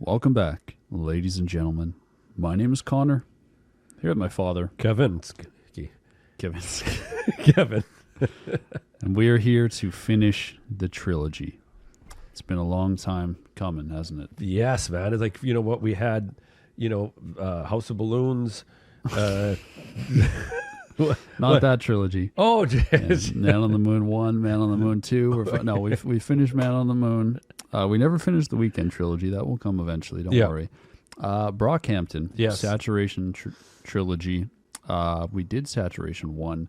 Welcome back, ladies and gentlemen. My name is Connor. Here with my father, Kevin. Kevin. And we are here to finish the trilogy. It's been a long time coming, hasn't it? Yes, man. It's like, you know what, we had, House of Balloons. Not that trilogy. Oh, jeez. Man on the Moon 1, Man on the Moon 2. We finished Man on the Moon. We never finished the Weekend trilogy. That will come eventually. Don't worry. Brockhampton. Yes. Saturation trilogy. We did Saturation 1.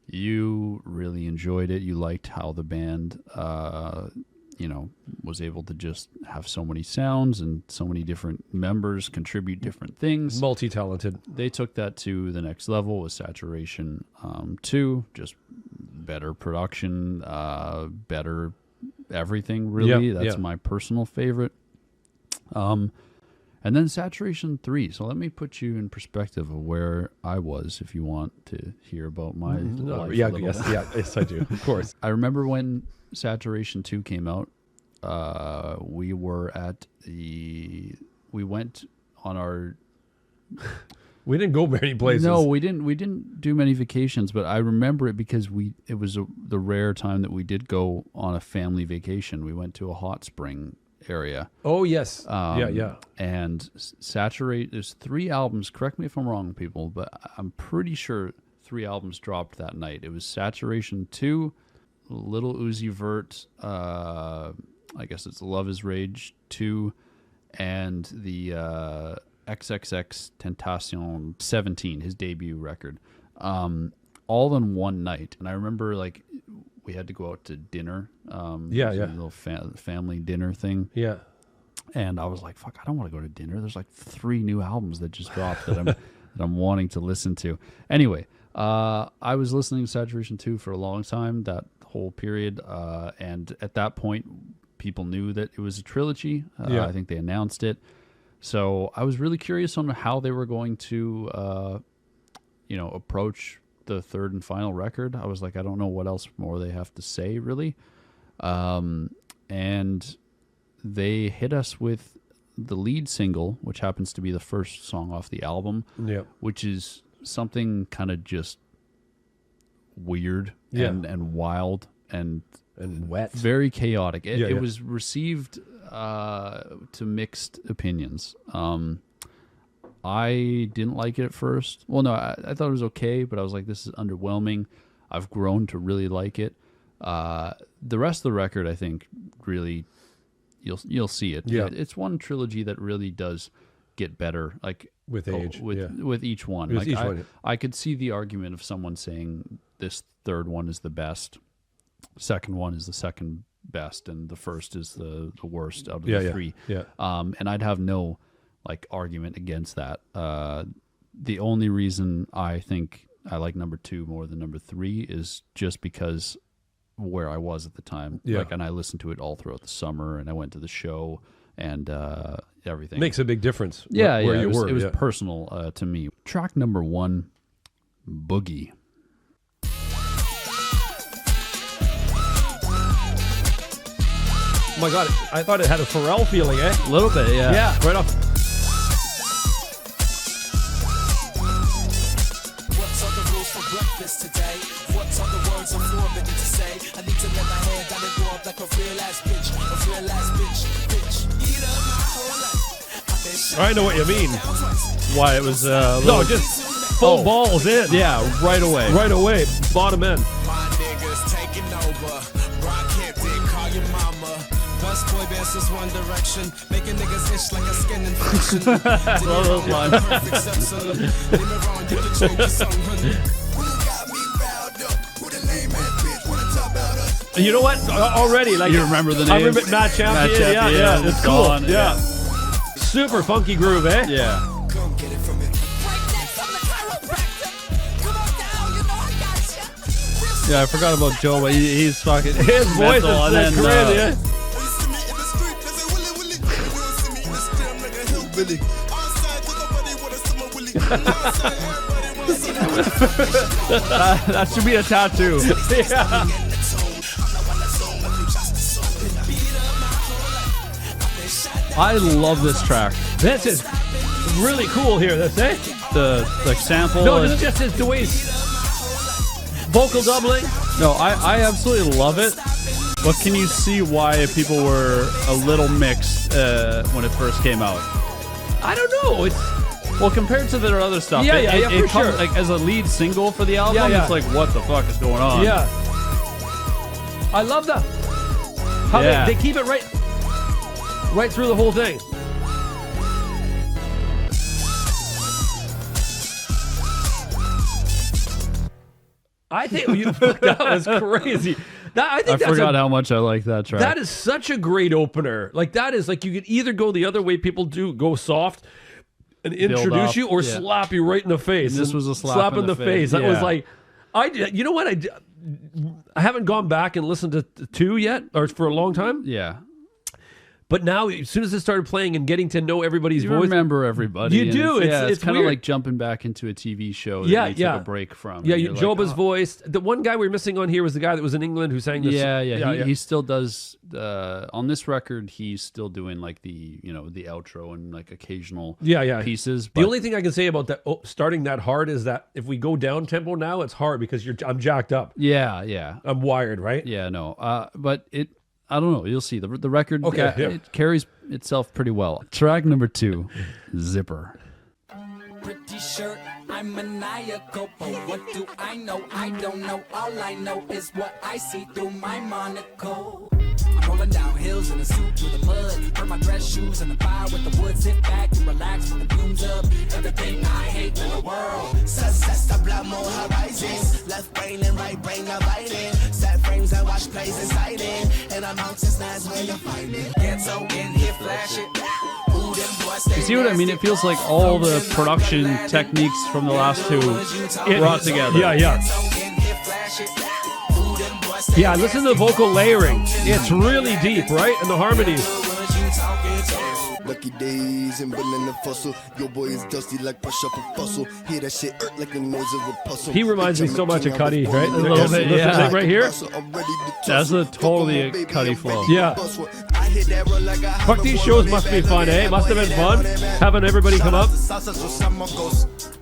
You really enjoyed it. You liked how the band, was able to just have so many sounds and so many different members contribute different things. Multi-talented. They took that to the next level with Saturation 2. Just better production, better everything, really. That's my personal favorite. And then Saturation 3. So let me put you in perspective of where I was if you want to hear about my life. Yes, I do. Of course. I remember when Saturation 2 came out, we went on our... We didn't go many places. No, we didn't do many vacations, but I remember it because it was the rare time that we did go on a family vacation. We went to a hot spring area. Oh, yes. And there's 3 albums. Correct me if I'm wrong, people, but I'm pretty sure 3 albums dropped that night. It was Saturation 2, Little Uzi Vert, I guess it's Love is Rage 2, and the XXX Tentacion 17, his debut record, all in one night. And I remember, we had to go out to dinner. A little family dinner thing. Yeah. And I was like, fuck, I don't want to go to dinner. There's 3 new albums that just dropped that I'm wanting to listen to. Anyway, I was listening to Saturation 2 for a long time, that whole period. And at that point, people knew that it was a trilogy. I think they announced it. So I was really curious on how they were going to, approach the third and final record. I was like, I don't know what else more they have to say, really. And they hit us with the lead single, which happens to be the first song off the album, which is something kind of just weird and wild and wet, very chaotic. It was received to mixed opinions. I didn't like it at first. Well, no, I thought it was okay, but I was like, this is underwhelming. I've grown to really like it. The rest of the record, I think, really, you'll see it. Yeah. It's one trilogy that really does get better, with age, with each one. With each one. I could see the argument of someone saying this third one is the best, second one is the second best, and the first is the worst out of the 3. Yeah. And I'd have no argument against that. The only reason I think I like number 2 more than number 3 is just because where I was at the time. And I listened to it all throughout the summer, and I went to the show and everything. Makes a big difference. It was personal to me. Track number 1, Boogie. Oh my God, I thought it had a Pharrell feeling, eh? A little bit, yeah. Yeah, right off. What's on the rules for breakfast today? What's on the words I'm forbidden to say? I need to let my hand down and grow up like a real ass bitch. Bitch. Eat up my whole life. I know what you mean. Why it was no, just full balls in. Yeah, right away. Right away, bottom end. My niggas taking over. Brockhampton, call your mama. Bus boy bands is One Direction, making niggas itch like a skin infection. Love those lines. You can change your song, honey. Who got me riled up? Who the lame ass bitch wanna talk about us? You know what? Already, You remember the name? I remember Matt Champion. Yeah, it's cool. Gone, yeah. Super funky groove, eh? Yeah. Come get it from me. Yeah, I forgot about Joe, but he's fucking... His voice is crazy, eh? That should be a tattoo. Yeah. I love this track. This is really cool here. This, eh? The like sample. No, this is just his Dewey's vocal doubling. No, I absolutely love it. But can you see why people were a little mixed when it first came out? I don't know. It's well compared to their other stuff. For sure. Like as a lead single for the album, Yeah. it's like what the fuck is going on? Yeah. I love that. How they keep it right through the whole thing. I think that was crazy. I forgot how much I like that track. That is such a great opener. Like that is like you could either go the other way people do, go soft and introduce you, or slap you right in the face. And this was a slap in the face. That was like, you know what I haven't gone back and listened to 2 yet, or for a long time. Yeah. But now, as soon as it started playing and getting to know everybody's you voice, remember everybody. You do. It's kind of weird. like jumping back into a TV show that you took a break from. Yeah, Joba's voice. The one guy we were missing on here was the guy that was in England who sang this. He still does. On this record, he's still doing like the outro and like occasional pieces. The only thing I can say about that starting that hard is that if we go down tempo now, it's hard because I'm jacked up. Yeah. I'm wired, right? Yeah, no. But I don't know. You'll see. The record it carries itself pretty well. Track number 2, Zipper. Pretty shirt, I'm maniacal, but what do I know? I don't know. All I know is what I see through my monocle. I'm rolling down hills in a suit through the mud. Burn my dress shoes in the fire with the wood. Sit back and relax when the fumes up. Everything I hate in the world. Success to blow more horizons. Left brain and right brain divided. Set frames and watch plays inside it. And I'm out since that's where you find it. Get so in here, flash it. You see what I mean? It feels like all the production techniques from the last 2 brought together. Yeah, listen to the vocal layering. It's really deep, right? And the harmonies. Lucky days and in the fossil. Your boy is dusty like push up a fossil. Hear that shit like the noise of a puzzle. He reminds me so much of Hottie, right? A little bit, yeah. Right here. That's a totally Hottie flow. Yeah. Fuck, these shows must be fun, eh? Must have been fun having everybody come up.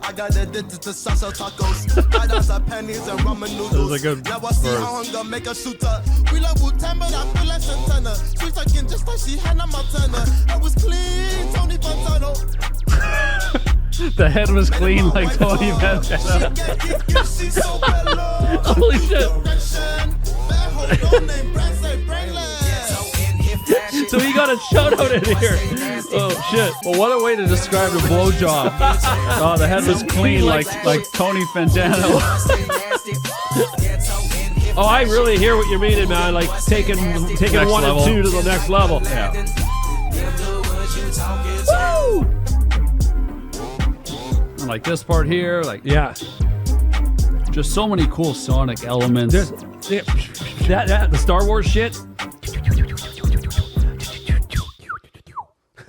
I got addicted to salsa tacos. I dance at pennies and ramen noodles. That was a good now I see how hunger make a shooter. We love Wu-Tang, but I feel like Santana. Sweet talking just like she Hannah Montana. I was clean, Tony Fontano. The head was clean like Tony Fontana. Holy shit. So he got a shout out in here. Oh shit. Well, what a way to describe a blowjob. Oh, the head was clean like Tony Fantano. Oh, I really hear what you're meaning, man. Like taking Next 1 level. and 2 to the next level. Yeah. Woo! And like this part here, like Yeah. just so many cool sonic elements. That the Star Wars shit.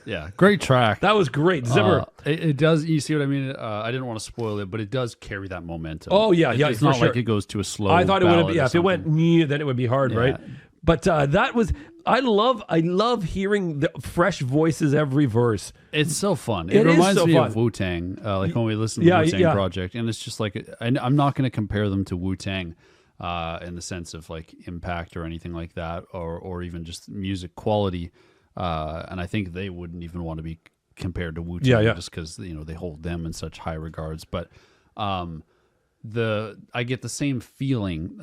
Yeah, great track. That was great. Zipper. It does. You see what I mean? I didn't want to spoil it, but it does carry that momentum. Oh, yeah, yeah, It's for not sure. like it goes to a slow. I thought it would have. ballad Yeah, or if it went, something. then it would be hard, Yeah. right? But that was. I love hearing the fresh voices every verse. It's so fun. It It is reminds so me fun. of Wu-Tang, like when we listened to Yeah, the Wu-Tang yeah. Project, and it's just like I'm not going to compare them to Wu-Tang in the sense of like impact or anything like that, or even just music quality. And I think they wouldn't even want to be compared to Wu-Tang, Yeah. just because they hold them in such high regards. But I get the same feeling.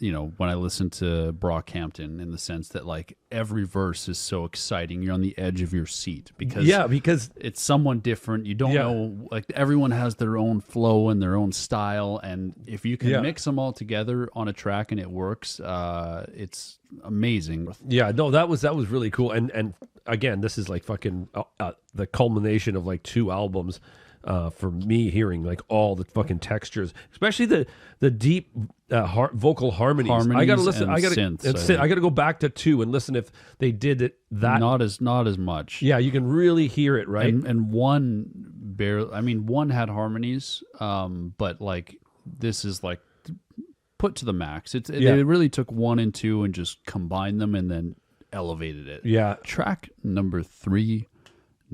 When I listen to Brockhampton, in the sense that like every verse is so exciting, you're on the edge of your seat because it's someone different. You don't know, like everyone has their own flow and their own style, and if you can mix them all together on a track and it works, it's amazing. Yeah, no, that was really cool. And again, this is like fucking the culmination of like 2 albums. For me, hearing like all the fucking textures, especially the deep vocal harmonies. I gotta listen. And I gotta synths, I gotta go back to 2 and listen if they did it that. Not as much. Yeah, you can really hear it, right? And one barely. I mean, one had harmonies, but like this is like put to the max. They really took 1 and 2 and just combined them, and then elevated it. Yeah. Track number 3,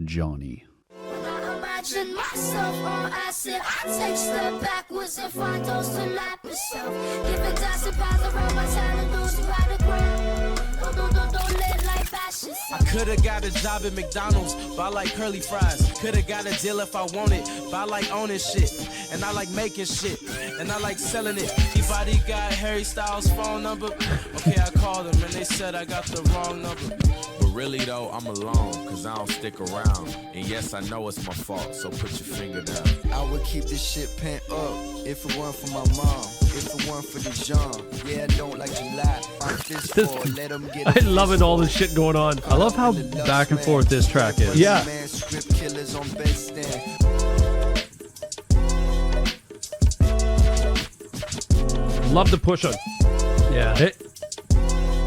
Johnny. Imagine myself on acid. I take step backwards and find those to lap itself. Giving dancing paths around my talent, losing by the ground. Don't let life ashes. I could've got a job at McDonald's, but I like curly fries. Could've got a deal if I wanted, but I like owning shit. And I like making shit, and I like selling it. He got Harry Styles' phone number. Okay, I called him, and they said I got the wrong number. But really though, I'm alone, cause I don't stick around. And yes, I know it's my fault, so put your finger down. I would keep this shit pent up if it weren't for my mom, if it weren't for the John. Yeah, I don't like to lie. I'm this for, let them get I'm loving all this shit going on. I love how back and forth this track is. Yeah. Man, script killers on bedstand. Love the push on. Yeah. It,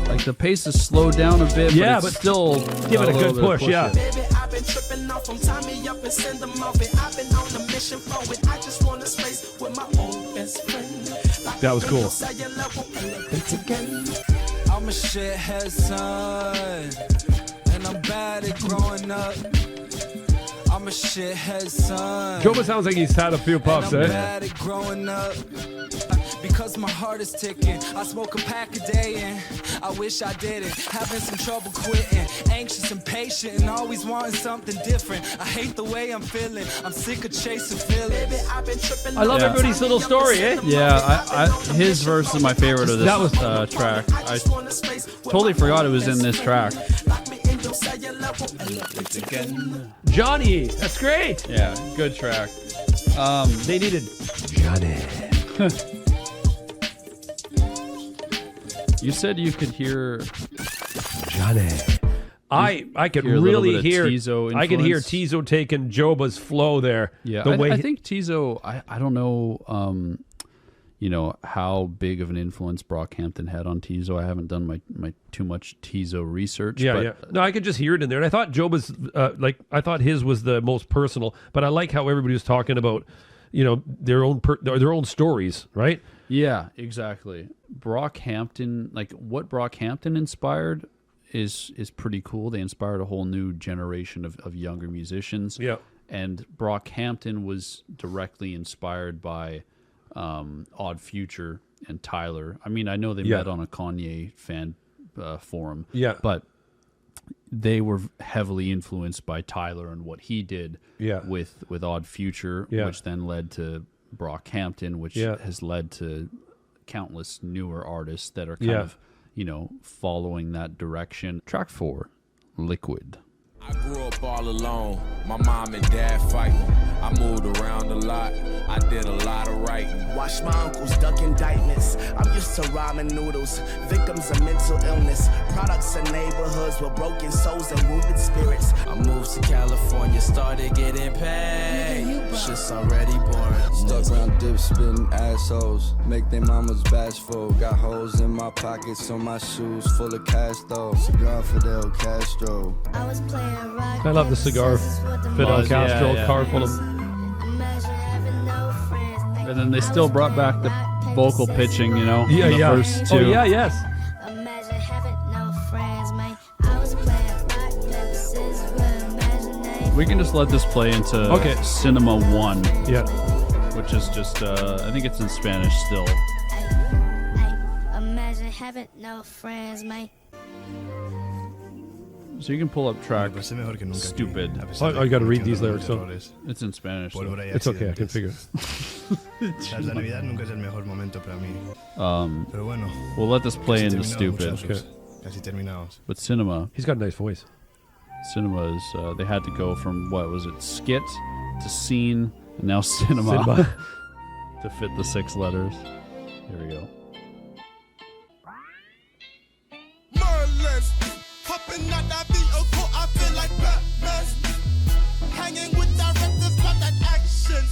Like the pace is slowed down a bit, Yeah, but it's but still give it a got good little bit of push, yeah. Baby, I've been tripping off from tie me up and send them off it. I've been on a mission for it. I just want a space with my old best friend. That was cool. I'm a shithead son, and I'm bad at growing up. I'm a shithead son. Joba sounds like he's had a few puffs, and I'm eh? bad at growing up. Because my heart is ticking. I smoke a pack a day and I wish I didn't. Having some trouble quitting. Anxious and patient and always wanting something different. I hate the way I'm feeling. I'm sick of chasing feelings. Baby, I've been tripping. I love everybody's little story, eh? Yeah, his verse is my favorite of this That was- track. I totally forgot it was in this track. Johnny, that's great. Yeah, good track. They needed Johnny. You said you could hear Johnny. I could hear a little really bit of hear Tizo I could hear influence. Tizo taking Joba's flow there. Yeah, the way I think Tizo. I don't know. You know how big of an influence Brockhampton had on Tizo. I haven't done my too much Tizo research. Yeah, but yeah. No, I could just hear it in there. And I thought Joba's I thought his was the most personal, but I like how everybody was talking about, you know, their own stories, right? Yeah, exactly. Brockhampton, like what Brockhampton inspired is pretty cool. They inspired a whole new generation of younger musicians. Yeah. And Brockhampton was directly inspired by Odd Future and Tyler. I mean, I know they met on a Kanye fan forum. Yeah. But they were heavily influenced by Tyler and what he did with Odd Future, which then led to Brockhampton, which has led to countless newer artists that are kind of, you know, following that direction. Track 4, Liquid. I grew up all alone, my mom and dad fighting. I moved around a lot, I did a lot of writing. Watch my uncles duck indictments. I'm used to ramen noodles, victims of mental illness, products of neighborhoods with broken souls and wounded spirits. I moved to California, started getting paid. Shit's already boring. Stuck around dip spitting assholes, make their mamas bashful. Got holes in my pockets, on my shoes full of cash though. Cigar Fidel Castro. I was playing rock. I love the cigar Fidel Castro car full of. And then they still brought back the vocal pitching, you know, in the first two. Oh yeah, yes. Imagine having no friends, man. I was playing rock, paper, scissors with imagination. We can just let this play into Cinema 1. Yeah. Which is just, I think it's in Spanish still. Imagine having no friends, man. So you can pull up track Stupid. I got to read these lyrics. So. It's in Spanish. So. It's okay, I can figure. We'll let this play into Stupid. Okay. But Cinema. He's got a nice voice. Cinema is, they had to go from, what was it, skit to scene, and now cinema. To fit the 6 letters. Here we go. Merlin, hopping out that vehicle, I feel like Batman. Hanging with directors, not that action.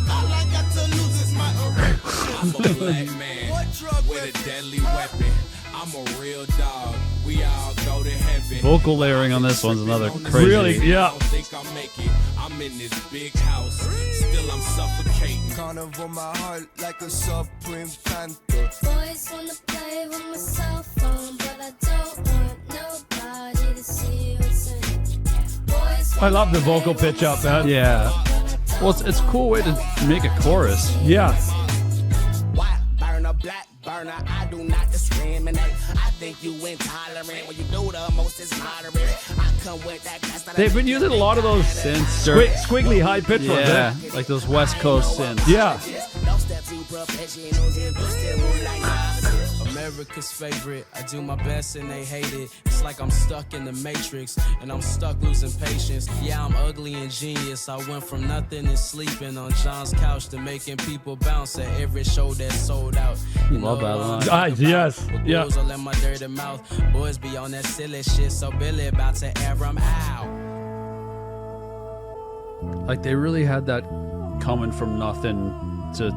All I got to lose is my erection. I'm a black man with a deadly weapon. I'm a real dog. We all go to heaven. Vocal layering on this one's another crazy. Really? Yeah. I don't think I'll make it. I'm in this big house. Still I'm suffocating. Carnival my heart like a supreme panther. Boys wanna play with my cell phone, but I don't want I love the vocal pitch up, man. Yeah. Well, it's a cool way to make a chorus. Yeah. White burner, black burner, I do not discriminate. I think you intolerant when you do the most is moderate. I come with that gas that They've been using a lot of those squiggly high pitch ones. Yeah, Eh? like those West Coast synths. Yeah. no step to professionals and still move like America's favorite. I do my best and they hate it. It's like I'm stuck in the matrix and I'm stuck losing patience. Yeah, I'm ugly and genius. I went from nothing and sleeping on John's couch to making people bounce at every show that's sold out. You Love that line. Yes. Yeah. I let my dirty mouth. Boys be on that silly shit, so Billy about to air them out. Like they really had that coming from nothing to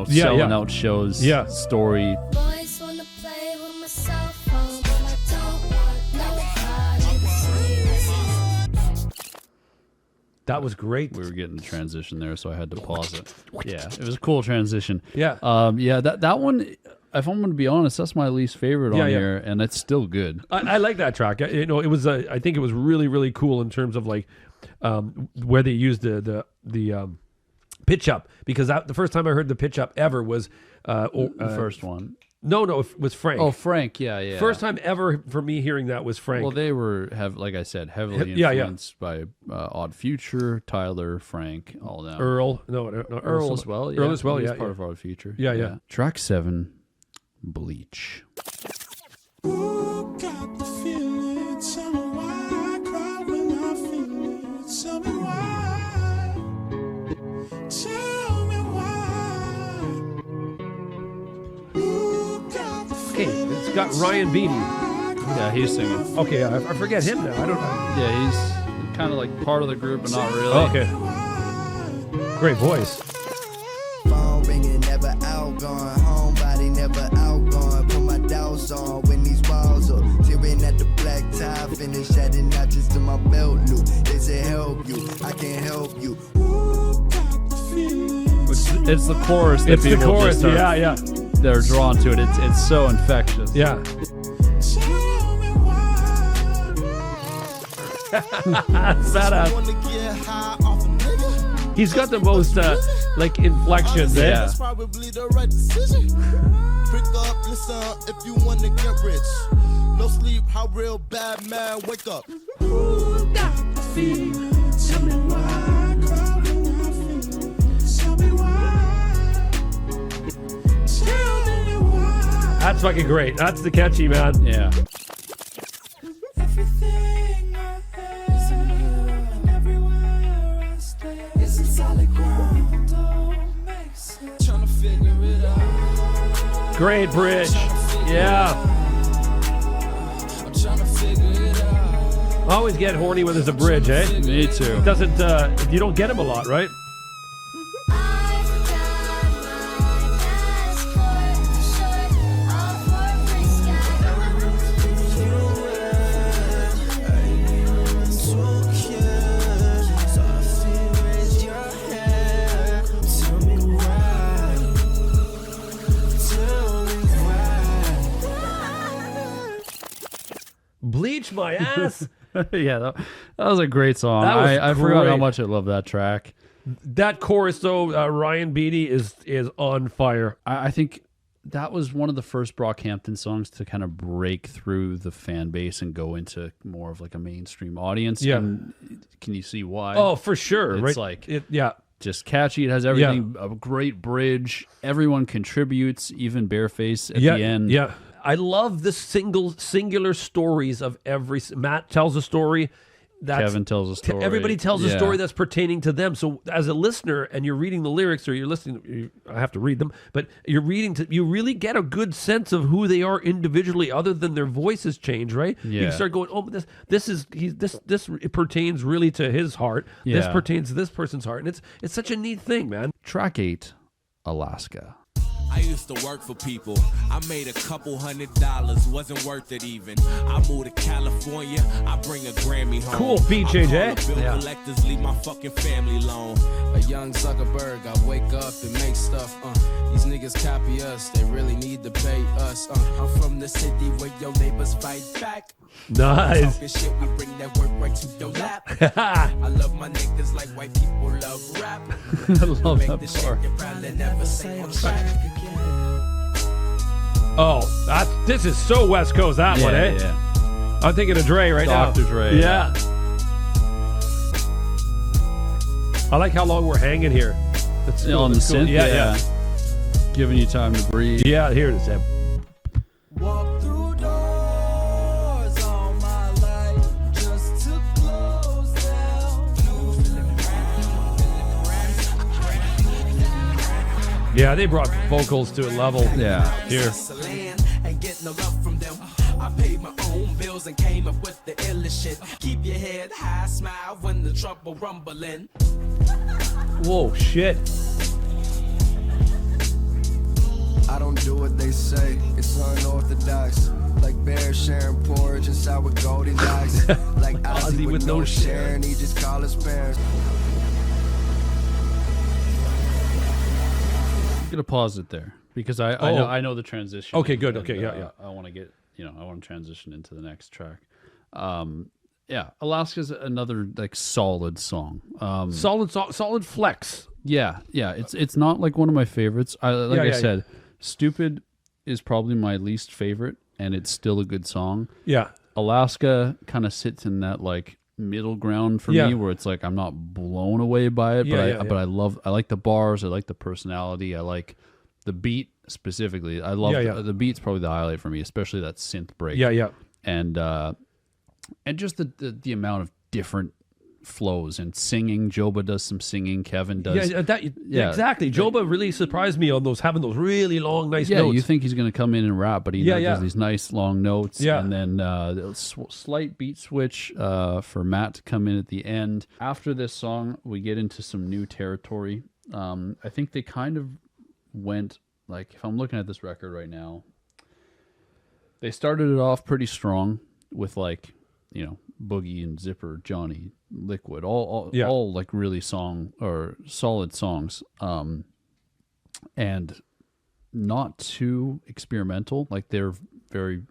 selling out shows. Yeah. Story. Boys wanna play with my cell phone, but I don't want nobody to see this. That was great. We were getting the transition there, so I had to pause it. Yeah, it was a cool transition. Yeah. That one, if I'm going to be honest, that's my least favorite on here, and it's still good. I like that track. It was. I think it was really, really cool in terms of like where they used the pitch up, because the first time I heard the pitch up ever was The first one. No, it was Frank. Oh, Frank, yeah. First time ever for me hearing that was Frank. Well, they were like I said, heavily Yeah, influenced by Odd Future, Tyler, Frank, all that. Earl, no, Earl as well. Yeah. Earl as well, He's yeah, part of Odd Future. Yeah. Track 7, Bleach. Ooh, got the feeling. Tell me why I cry when I feel it. Tell me why. Tell me why. Ooh, got the Hey, it's got Ryan Beatty. Yeah, he's singing. Okay, I forget him now. I don't know. Yeah, he's kind of like part of the group, but not really. Okay. Great voice. Phone ringing, never outgoing. Homebody never outgoing. Put my doubts on when these walls are tearing at the black tie. Finish adding notches to my belt loop. They say help you, I can't help you. It's the chorus that It's the people chorus. just are, Yeah. they're drawn to it. It's so infectious. Yeah. Badass. wanna get high off a nigga. He's got the most like inflections. Yeah. Yeah. That's probably the right decision. Pick up, listen, if you wanna get rich. No sleep, how real bad man wake up. Ooh, got the feeling. Tell me why I cry when I feel it. Tell me why. Tell me why. That's fucking great. That's the catchy, man. Yeah. Everything I have is in you, and everywhere I stay is in solid ground. Don't make sense. Tryna figure it out. Great bridge. Yeah. I'm tryna figure it out. Always get horny when there's a bridge, eh? Me too. Doesn't you don't get them a lot, right? I forgot my passport, short, all for free Bleach my ass. Yeah, that was a great song. That was I forgot how great. much I love that track. That chorus though, Ryan Beatty is on fire. I think that was one of the first Brockhampton songs to kind of break through the fan base and go into more of like a mainstream audience. Yeah. And can you see why? Oh, for sure. It's right? like yeah. just catchy. It has everything. A great bridge. Everyone contributes, even Bareface at the end. Yeah. I love the singular stories of every. Matt tells a story. Kevin tells a story. Everybody tells a story that's pertaining to them. So as a listener, and you're reading the lyrics, or you're listening, I have to read them, but you're reading. You really get a good sense of who they are individually, other than their voices change, right? Yeah. You can start going, oh, this pertains really to his heart. This Yeah. pertains to this person's heart, and it's such a neat thing, man. Track 8, Alaska. I used to work for people. I made a couple $100, wasn't worth it even. I moved to California, I bring a Grammy home. Cool beat change, eh? I call the bill collectors, leave my fucking family alone. A young Zuckerberg, I wake up and make stuff. These niggas copy us, they really need to pay us. I'm from the city where your neighbors fight back. Nice. Talking shit, we bring that work right to your lap. I love my niggas like white people love rap. I love Make that this shit part. you probably never say on track. Oh, this is so West Coast, that one, eh? Yeah. I'm thinking of Dre right now. Dr. Dre. Yeah. I like how long we're hanging here. That's cool. On the That's cool. synth, Yeah. Giving you time to breathe. Yeah, here it is. Em. Walk through doors all my life just to close them. Yeah, they brought vocals to a level. Yeah. Here. Ain't getting no love from them. I paid my own bills and came up with the illest shit. Keep your head high, smile when the trouble rumbling. Whoa, shit. I don't do what they say, it's unorthodox. Like bears sharing porridge inside with Goldilocks. Like Ozzy with no sharing, he just call his parents. I'm gonna pause it there because I know the transition. Okay, good. and, Okay, yeah. I want to get I want to transition into the next track. Yeah, Alaska's another like solid song. Solid flex. Yeah. It's not like one of my favorites. I said, Stupid is probably my least favorite, and it's still a good song. Yeah. Alaska kind of sits in that like middle ground for me, where it's like I'm not blown away by it, but I like the bars, I like the personality, I like the beat specifically. I love the beat's probably the highlight for me, especially that synth break. Yeah. And just the amount of different flows and singing. Joba does some singing. Kevin does. Exactly. Joba really surprised me on having those really long, nice notes. Yeah, you think he's going to come in and rap, but he does these nice long notes. Yeah. And then slight beat switch for Matt to come in at the end. After this song, we get into some new territory. I think they kind of went, like, if I'm looking at this record right now, they started it off pretty strong with, like, Boogie and Zipper, Johnny, Liquid, all like really solid songs, and not too experimental. Like they're very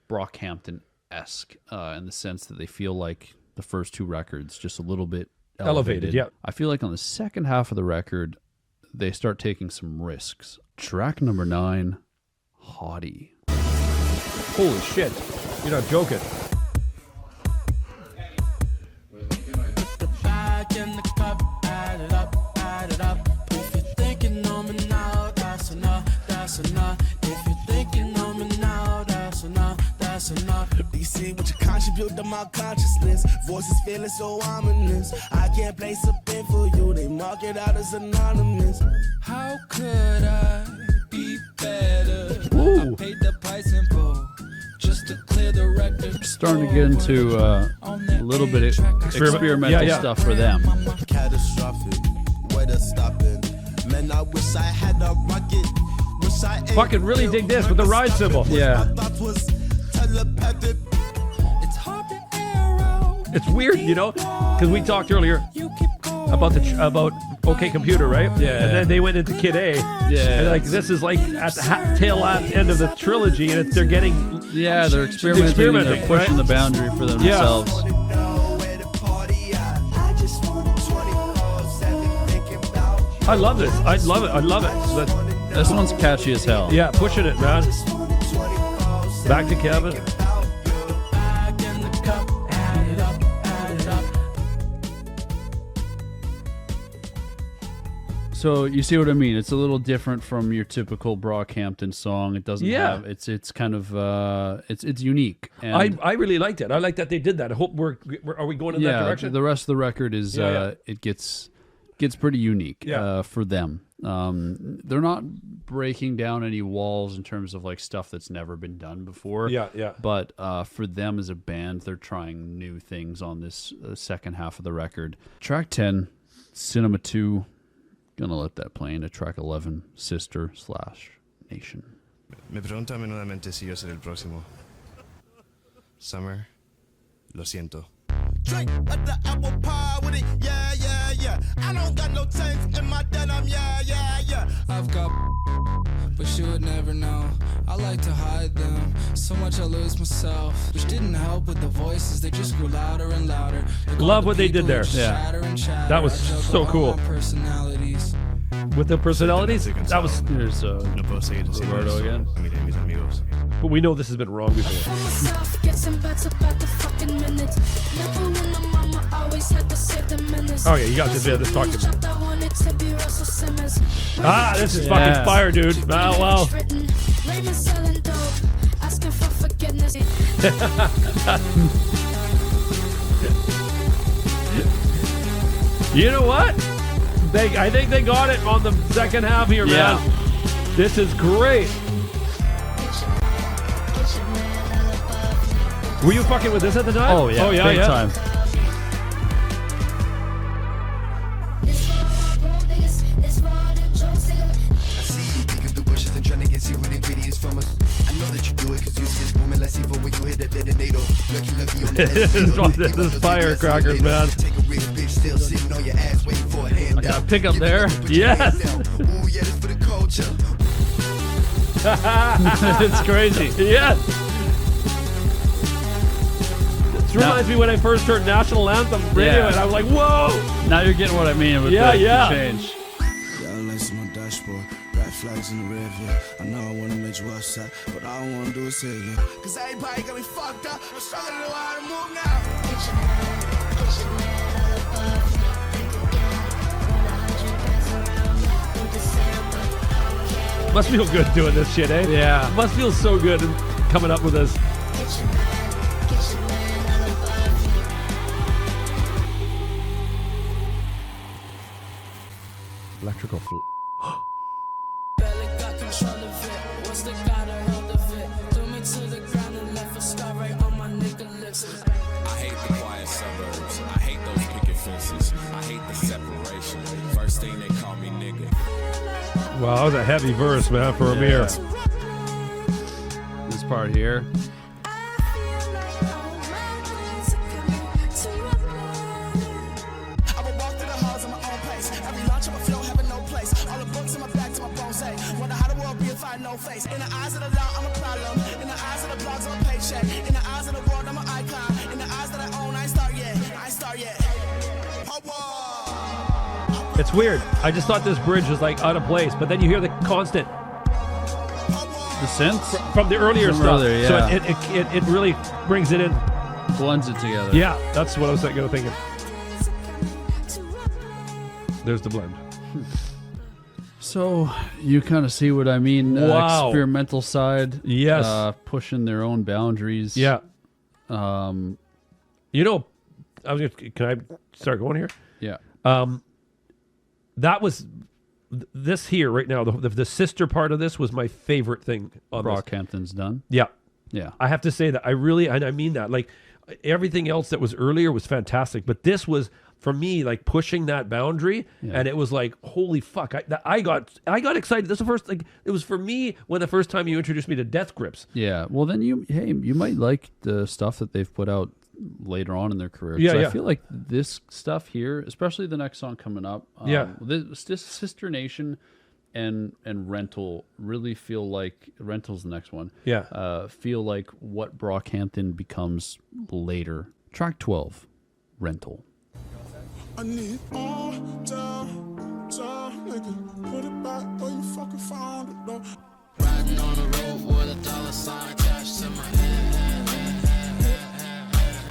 Brockhampton-esque in the sense that they feel like the first two records, just a little bit elevated. Yeah, I feel like on the second half of the record, they start taking some risks. Track number 9, Hottie. Holy shit! You're not joking. In the cup, add it up. If you're thinking on me now, that's enough. If you're thinking on me now, that's enough. You see what you contribute to my consciousness. Voices feeling so ominous. I can't place a pin for you. They mark it out as anonymous. How could I be better? Ooh. I paid the price in full just to clear the record. Starting to get into a little bit of experimental stuff for them. Catastrophic, way to stop it. Man, I wish I had a rocket. Wish I Fucking really dig this with the ride cymbal. Yeah. Was telepathic. It's hard to air out. It's weird, because we talked earlier about OK Computer, right? Yeah. And then they went into Kid A. Yeah. And like this is like at the tail end of the trilogy, and they're getting. Yeah, they're experimenting. They're pushing the boundary for themselves. I love this. I love it. This one's catchy as hell. Yeah, pushing it, man. Back to Kevin. Back in the cup, add it up. So you see what I mean? It's a little different from your typical Brockhampton song. It doesn't have. It's kind of it's unique. And I really liked it. I like that they did that. I hope are we going in that direction? The rest of the record is it gets pretty unique for them. They're not breaking down any walls in terms of like stuff that's never been done before. Yeah. But for them as a band, they're trying new things on this second half of the record. Track 10, Cinema 2. Gonna let that play into track 11, Sister/Nation. Me pregunta amenudamente si yo seré el próximo. Summer, lo siento. Drink at the apple pie with it, yeah. I don't got no tanks in my denim, yeah. I've got, but she would never know. I like to hide them, so much I lose myself. Which didn't help with the voices, they just grew louder and louder. Love what they did there. Yeah. That was so cool. Personalities. With the personalities, that was. Here's No puedo seguir sin Roberto eso again. a mis amigos. But we know this has been wrong before. Oh yeah, you got this. Yeah, this talking. Ah, this is fucking fire, dude. Ah, wow. You know what? I think they got it on the second half here, man. Yeah. This is great. Were you fucking with this at the time? Oh yeah, yeah, big yeah. time. I see you digging through bushes and trying to get secret ingredients from us. I know that you do it because you see this booming like C4 when you hit that detonator. Lucky on the This is firecrackers, man. Take a real bitch still sitting on your ass waiting for a hand. I got a pickup there. Yes. Ooh, yeah, this for the culture. It's crazy. Yes. This reminds me when I first heard National Anthem radio, Yeah. and I was like, whoa. Now you're getting what I mean with Yeah, the yeah. change. Yeah, lights on my dashboard, red flags in the rear view. I know I wanna make you upset, but all I wanna do is hit you. Cause everybody got me fucked up. I'm struggling to know how to move now. Must feel good doing this shit, eh? Yeah. Must feel so good coming up with this. Electrical Barely got control of it. Once they got a hold of it, threw me to the ground and left a scar right on my nigga lips. I hate the quiet suburbs. I hate those picket fences. I hate the separation. First thing they call me nigga. Wow, that was a heavy verse, man, for Amir. This part here. I will walk through the halls at my own pace. Every launch of my flow having no place. All the books in my back to my bones say. Wonder how the world be if I had no face. In the eyes of the law, I'm a problem. In the eyes of the blogs, I'm a paycheck. In the eyes of the world, I'm an icon. In the eyes that I own, I ain't start yet. I ain't start yet. It's weird. I just thought this bridge was like out of place, but then you hear the constant The synths from the earlier From stuff. earlier, So yeah. it really brings it in. blends it together. Yeah, that's what I was thinking. There's the blend. So you kind of see what I mean. Wow. Experimental side. Yes. Pushing their own boundaries. Yeah. You know, can I start going here? Yeah. That was this here right now. The sister part of this was my favorite thing on this. Brockhampton's done. Yeah. Yeah. I have to say that I really, and I mean that, like everything else that was earlier was fantastic, but this was for me like pushing that boundary, and it was like, holy fuck! I got excited. This is the first, like, it was for me when the first time you introduced me to Death Grips. Yeah. Well, then you might like the stuff that they've put out later on in their career. Yeah, yeah. I feel like this stuff here, especially the next song coming up. This Sister Nation and Rental really feel like Rental's the next one. Yeah. Feel like what Brockhampton becomes later. Track 12, Rental. I need all time, nigga. Put it back where you fucking found it, though. Riding on the road with a dollar sign attached to my head.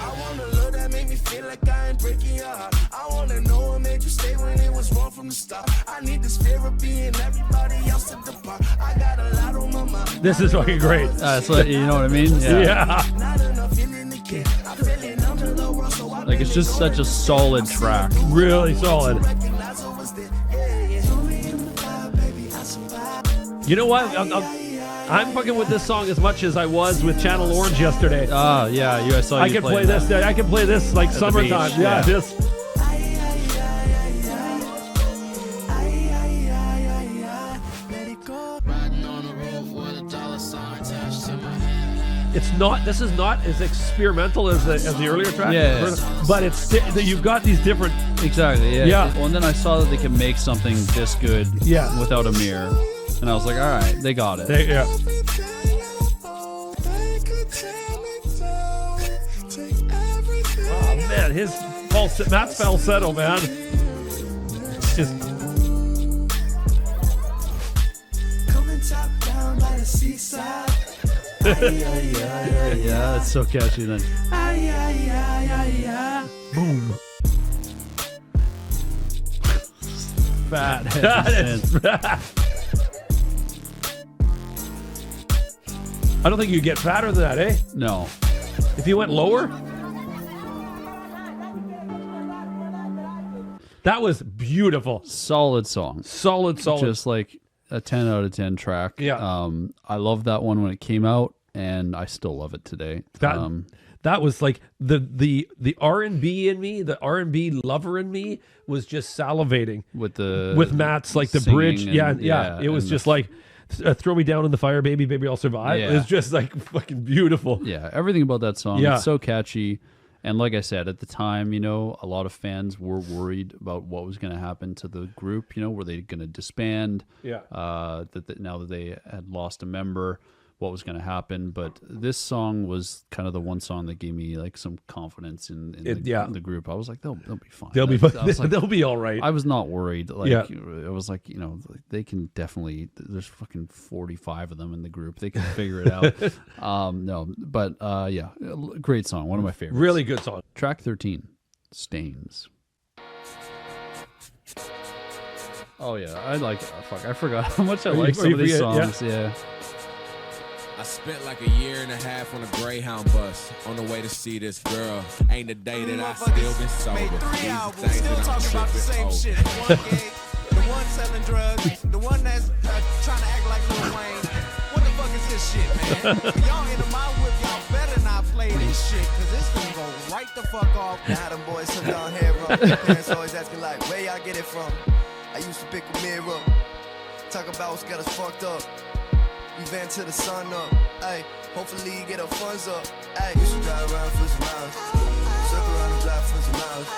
I want a love that make me feel like I ain't breaking your heart. I wanna know what made you stay when it was wrong from the start. I need this fear of being everybody else at the bar. I got a lot on my mind. This is fucking great. So, you know what I mean? Yeah. Not enough feeling the kid. I'm feeling under the world, so I Like, it's just such a solid track. Really solid. recognize what was there. Yeah, yeah. Throw me in the fire, baby, I survived. You know what? I'm fucking with this song as much as I was with Channel Orange yesterday. Yeah, I saw you I can play that. this. I can play this like the summertime. beach, Yeah, yeah. this. Riding on the road with a dollar sign attached to my head. it's not. This is not as experimental as the earlier track. Yeah. But it's you've got these different. Exactly. Yeah. Yeah. Well, and then I saw that they could make something this good. Yeah. Without a mirror, and I was like, all right, they got it. Yeah. Oh man, Matt's falsetto, man. Just Coming top down by the seaside. Yeah, it's so catchy. Then boom. fat. I don't think you get fatter than that, eh? No. If you went lower, that was beautiful. Solid song. Solid. Just like a 10 out of 10 track. Yeah. I loved that one when it came out, and I still love it today. That was like the R&B in me, the R&B lover in me was just salivating with Matt's like the bridge. It was just like throw me down in the fire, baby, I'll survive. Yeah. It was just like fucking beautiful. Yeah, everything about that song. Yeah. It's so catchy. And like I said, at the time, a lot of fans were worried about what was going to happen to the group. Were they going to disband? Yeah. That now that they had lost a member, what was going to happen? But this song was kind of the one song that gave me like some confidence in the group. I was like, they'll be fine. They'll be fine. They'll be all right. I was not worried. Like, Yeah. I was like, they can definitely. There's fucking 45 of them in the group. They can figure it out. No, but yeah, great song. One of my favorites. Really good song. Track 13, Stains. Oh yeah, I forgot how much I like some of these songs. Yeah. I spent like a year and a half on a Greyhound bus on the way to see this girl. Ain't a day that I still been sober. Made 3 These albums, things still that I'm talking about the same tripping shit. over. The one gay, the one selling drugs, the one that's trying to act like Lil Wayne. What the fuck is this shit, man? Y'all into my whip, y'all better not play this shit, cause it's gonna go right the fuck off. Now them boys hooked on hair up. Parents always asking like, where y'all get it from? I used to pick a mirror, talk about what's got us fucked up. We van to the sun up, ayy. Hopefully you get our funds up, ayy. You should drive around for some miles, circle around the block for some miles.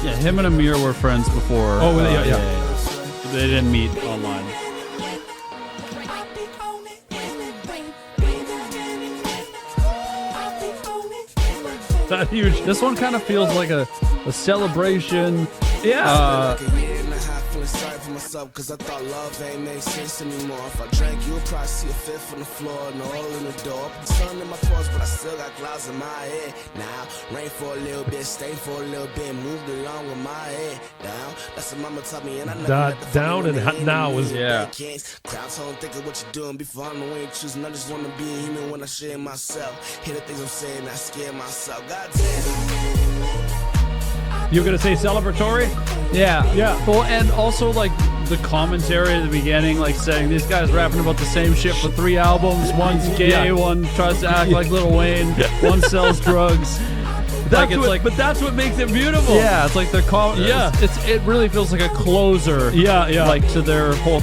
Yeah, him and Amir were friends before. Oh, yeah. They didn't meet online. That huge. This one kind of feels like a celebration. Yeah. Like a year and a half feeling sorry for myself, cause I thought love ain't make sense anymore. If I drank, you would probably see a fifth on the floor, no hole in the door. Put sun in my pores, but I still got clouds in my head. Now, rain for a little bit, stay for a little bit, moved along with my head down. That's what mama taught me, and I never let the down fucking and now is crowds home, think of what you're doing before I know when you're choosing. I just wanna be a human when I share myself. Hear the things I'm saying, I scare myself. God damn. You're gonna say celebratory? Yeah. Yeah. Well, and also like the commentary at the beginning, like saying these guys rapping about the same shit for 3 albums. One's gay, one tries to act like Lil Wayne, one sells drugs. But that's what makes it beautiful. Yeah, it's like they're Yeah. It really feels like a closer. Yeah. Like to their whole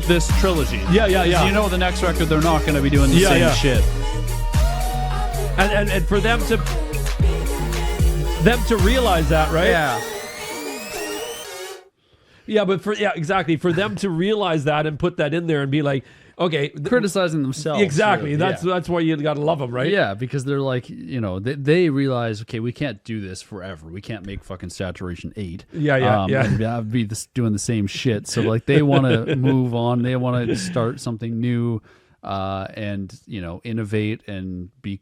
this trilogy. Yeah. The next record they're not going to be doing the same shit. And for them to realize that, right? Yeah. Yeah, but exactly. For them to realize that and put that in there and be like, okay, criticizing themselves. Exactly. Really. That's why you got to love them, right? Yeah, because they're like, they realize, okay, we can't do this forever. We can't make fucking Saturation 8. Yeah. And be doing the same shit. So like they want to move on. They want to start something new, and innovate and be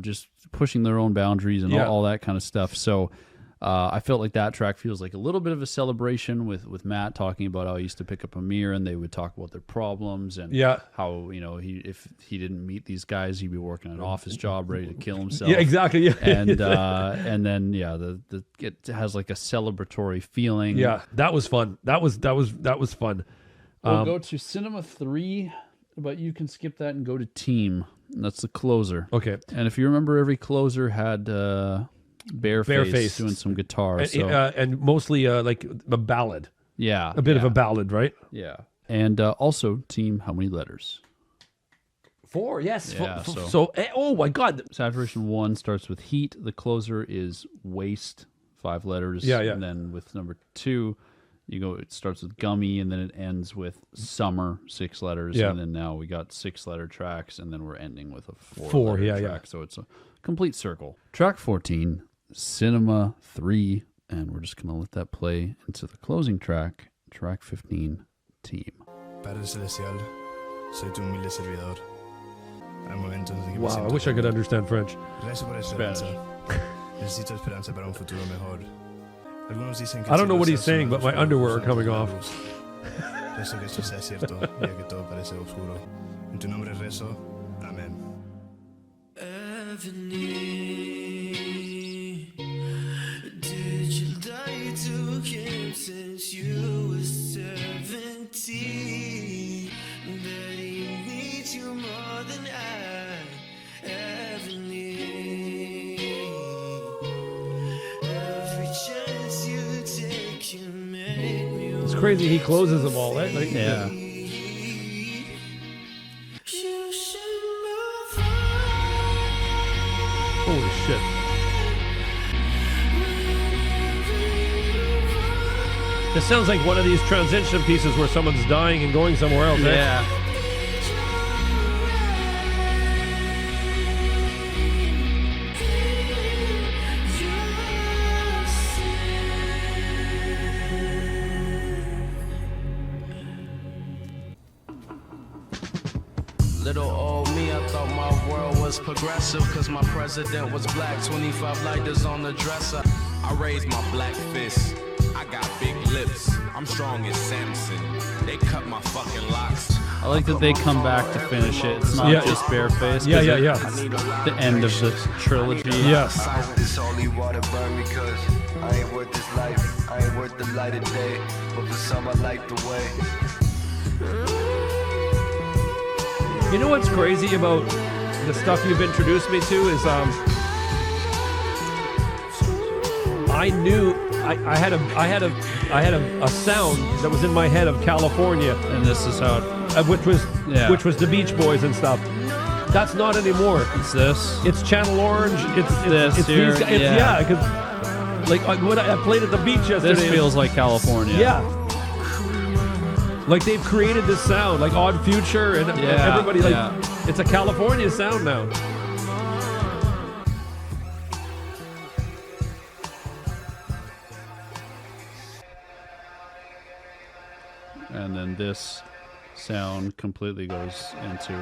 just pushing their own boundaries and all that kind of stuff. So I felt like that track feels like a little bit of a celebration with Matt talking about how he used to pick up Amir and they would talk about their problems and how if he didn't meet these guys, he'd be working an office job ready to kill himself. Yeah, exactly. Yeah. And then it has like a celebratory feeling. Yeah, that was fun. That was fun. We'll go to Cinema 3, but you can skip that and go to Team. That's the closer. Okay. And if you remember, every closer had Bareface doing some guitar. And mostly like a ballad. Yeah. A bit of a ballad, right? Yeah. And also, Team, how many letters? 4, yes. Yeah, Oh my God. Saturation 1 starts with Heat. The closer is Waste, 5 letters. Yeah. And then with number 2, it starts with Gummy, and then it ends with Summer, 6 letters. Yeah. And then now we got 6-letter tracks, and then we're ending with a 4 4, letter yeah, track. So it's a complete circle. Track 14, Cinema 3. And we're just going to let that play into the closing track, track 15, Team. Padre Celestial, soy tu humilde servidor. Hay momentos en que me Wow, I siento wish I could understand French. Rezo por esperanza. Necesito esperanza para un futuro mejor. Algunos dicen que I don't know el what cielo he's está saying, but my oscuro, underwear are oscuro, coming la off. luz. Rezo que esto sea cierto, ya que todo parece oscuro. En tu nombre rezo. Amén. Did you lie to him since you were 17? That he needs you more than I ever need. Every chance you take, you make me It's crazy. He closes them all. Right? Like, Yeah. You should move on. Holy shit. This sounds like one of these transition pieces where someone's dying and going somewhere else. eh? Yeah. Little old me, I thought my world was progressive, cause my president was black, 25 lighters on the dresser. I raised my black fist. I got big lips. I'm strong as Samson. They cut my fucking locks. I like that they come back to finish it. It's not Yeah. just barefaced. Yeah, yeah, It's yeah. the end of the trilogy. Yes. I hope this holy water burn me, cause I ain't worth this life. I ain't worth the light of day. But for some I like the way. You know what's crazy about the stuff you've introduced me to is I knew I had a sound that was in my head of California, And this is how it, which was the Beach Boys and stuff. That's not anymore. it's this. It's Channel Orange. It's this It's here, these guys. yeah. Because like when I played at the beach yesterday. This feels like California. Yeah. Like they've created this sound, like Odd Future and Yeah, everybody. Like yeah. it's a California sound now. And then this sound completely goes into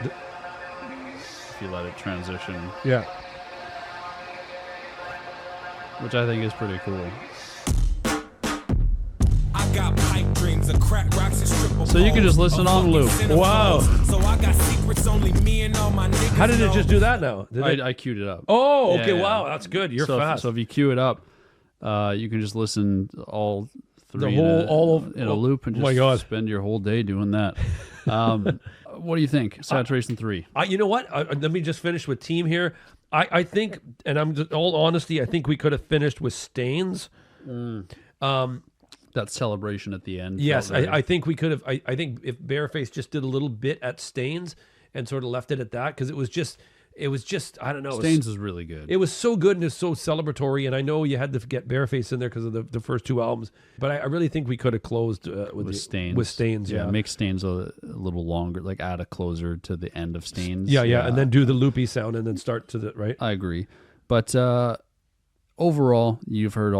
if you let it transition, Yeah. which I think is pretty cool. I got pipe dreams of crack rocks and stripper So you can just poles, listen a on fucking loop. centerfold. Wow. So I got secrets only me and all my niggas How did it know. just do that now? Did it? I queued it up. Oh, Yeah, okay. yeah. Wow, that's good. You're so fast. So if you queue it up, you can just listen all three in a loop and oh just my God. spend your whole day doing that. What do you think? Saturation 3. You know what? Let me just finish with Team here. I think, and I'm just, all honesty, I think we could have finished with Stains. That celebration at the end. Yes, felt very- I think we could have. I think if Bareface just did a little bit at Stains and sort of left it at that, because it was just I don't know. Stains is really good. It was so good and it's so celebratory, and I know you had to get Bareface in there because of the first two albums, but I really think we could have closed with Stains. With Stains, yeah. Make Stains a little longer, like add a closer to the end of Stains. Yeah, and then do the loopy sound and then start to the right. I agree, but overall, you've heard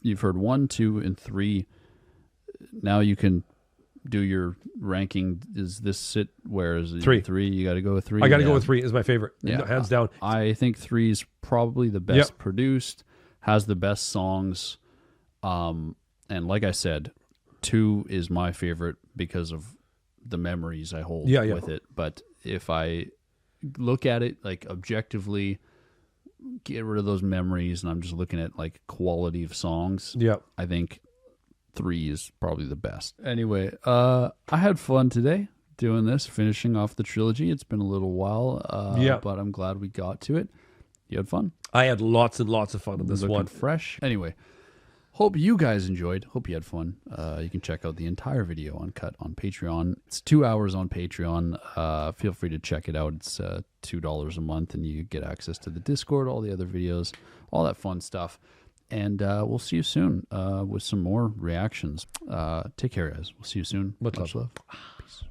you've heard 1, 2, and 3. Now you can do your ranking. Is this sit? Where is it? 3. 3. You got to go with 3. I got to go with 3 is my favorite. Yeah, Hands down. I think 3 is probably the best Yep. produced, has the best songs, and like I said, 2 is my favorite because of the memories I hold Yeah. with it. But if I look at it like objectively, get rid of those memories, and I'm just looking at like quality of songs, Yeah. I think 3 is probably the best. Anyway, I had fun today doing this, finishing off the trilogy. It's been a little while, but I'm glad we got to it. You had fun? I had lots and lots of fun on this Looking one. fresh. Anyway, Hope you guys enjoyed. Hope you had fun. You can check out the entire video uncut on Patreon. It's 2 hours on Patreon. Feel free to check it out. It's $2 a month, and you get access to the Discord, all the other videos, all that fun stuff. And we'll see you soon with some more reactions. Take care, guys. We'll see you soon. Much love. Peace.